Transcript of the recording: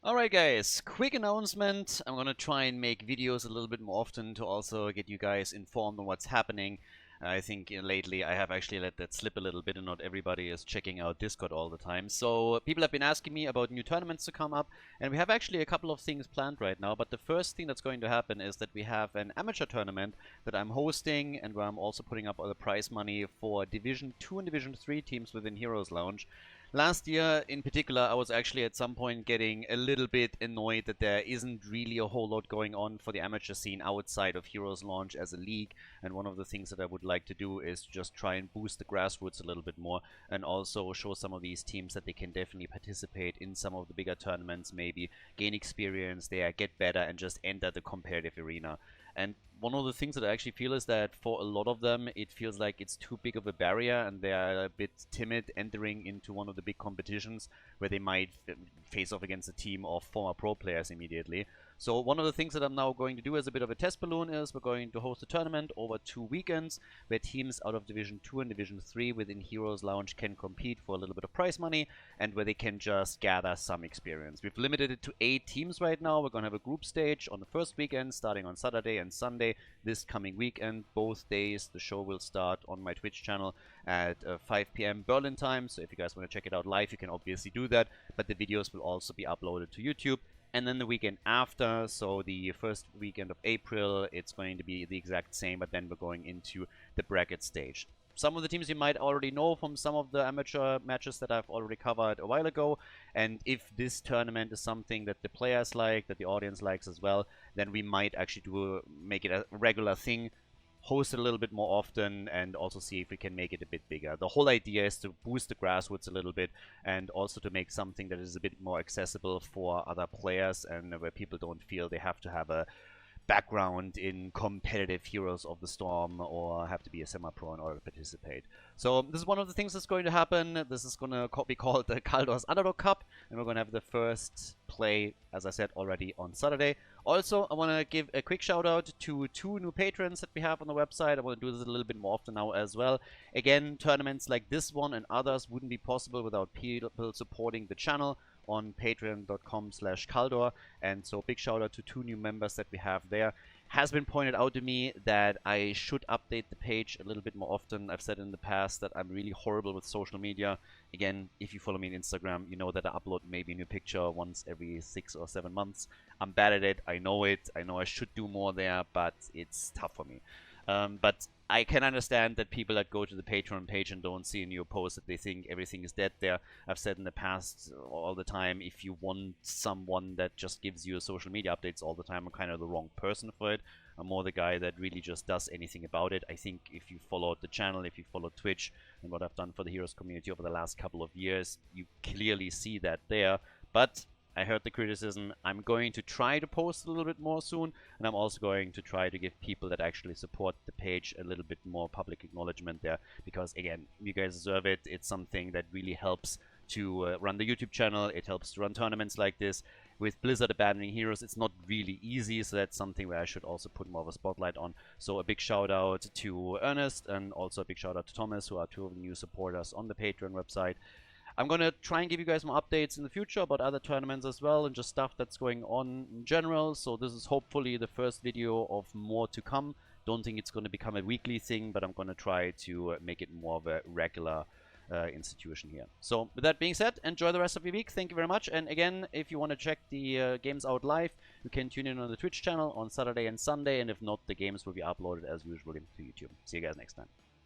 Alright guys, quick announcement. I'm gonna try and make videos a little bit more often to also get you guys informed on what's happening. I think lately I have actually let that slip a little bit and not everybody is checking out Discord all the time. So people have been asking me about new tournaments to come up, and we have actually a couple of things planned right now. But the first thing that's going to happen is that we have an amateur tournament that I'm hosting and where I'm also putting up all the prize money for Division 2 and Division 3 teams within Heroes Lounge. Last year, in particular, I was actually at some point getting a little bit annoyed that there isn't really a whole lot going on for the amateur scene outside of Heroes Launch as a league. And one of the things that I would like to do is just try and boost the grassroots a little bit more and also show some of these teams that they can definitely participate in some of the bigger tournaments, maybe gain experience there, get better, and just enter the competitive arena. And one of the things that I actually feel is that for a lot of them, it feels like it's too big of a barrier and they are a bit timid entering into one of the big competitions where they might face off against a team of former pro players immediately. So one of the things that I'm now going to do as a bit of a test balloon is we're going to host a tournament over 2 weekends where teams out of Division 2 and Division 3 within Heroes Lounge can compete for a little bit of prize money and where they can just gather some experience. We've limited it to 8 teams right now. We're going to have a group stage on the first weekend starting on Saturday and Sunday this coming weekend. Both days the show will start on my Twitch channel at 5 p.m. Berlin time. So if you guys want to check it out live, you can obviously do that. But the videos will also be uploaded to YouTube. And then the weekend after, so the first weekend of April, it's going to be the exact same, but then we're going into the bracket stage. Some of the teams you might already know from some of the amateur matches that I've already covered a while ago. And if this tournament is something that the players like, that the audience likes as well, then we might actually make it a regular thing, host it a little bit more often, and also see if we can make it a bit bigger. The whole idea is to boost the grassroots a little bit and also to make something that is a bit more accessible for other players and where people don't feel they have to have a background in competitive Heroes of the Storm or have to be a semi-pro in order to participate. So this is one of the things that's going to happen. This is going to be called the Khaldor's Underdog Cup, and we're going to have the first play, as I said, already on Saturday. Also, I want to give a quick shout out to 2 new patrons that we have on the website. I want to do this a little bit more often now as well. Again, tournaments like this one and others wouldn't be possible without people supporting the channel on patreon.com/Khaldor. And so big shout out to 2 new members that we have there. Has been pointed out to me that I should update the page a little bit more often. I've said in the past that I'm really horrible with social media. Again, if you follow me on Instagram, you know that I upload maybe a new picture once every 6 or 7 months. I'm bad at it. I know it. I know I should do more there, but it's tough for me. But I can understand that people that go to the Patreon page and don't see a new post, that they think everything is dead there. I've said in the past all the time, if you want someone that just gives you social media updates all the time, I'm kind of the wrong person for it. I'm more the guy that really just does anything about it. I think if you followed the channel, if you followed Twitch and what I've done for the Heroes community over the last couple of years, you clearly see that there. But I heard the criticism. I'm going to try to post a little bit more soon, and I'm also going to try to give people that actually support the page a little bit more public acknowledgement there, because again, you guys deserve it. It's something that really helps to run the YouTube channel. It helps to run tournaments like this. With Blizzard abandoning Heroes, it's not really easy, so that's something where I should also put more of a spotlight on. So a big shout out to Ernest and also a big shout out to Thomas, who are 2 of the new supporters on the Patreon website. I'm going to try and give you guys more updates in the future about other tournaments as well and just stuff that's going on in general. So this is hopefully the first video of more to come. Don't think it's going to become a weekly thing, but I'm going to try to make it more of a regular institution here. So with that being said, enjoy the rest of your week. Thank you very much. And again, if you want to check the games out live, you can tune in on the Twitch channel on Saturday and Sunday. And if not, the games will be uploaded as usual to YouTube. See you guys next time.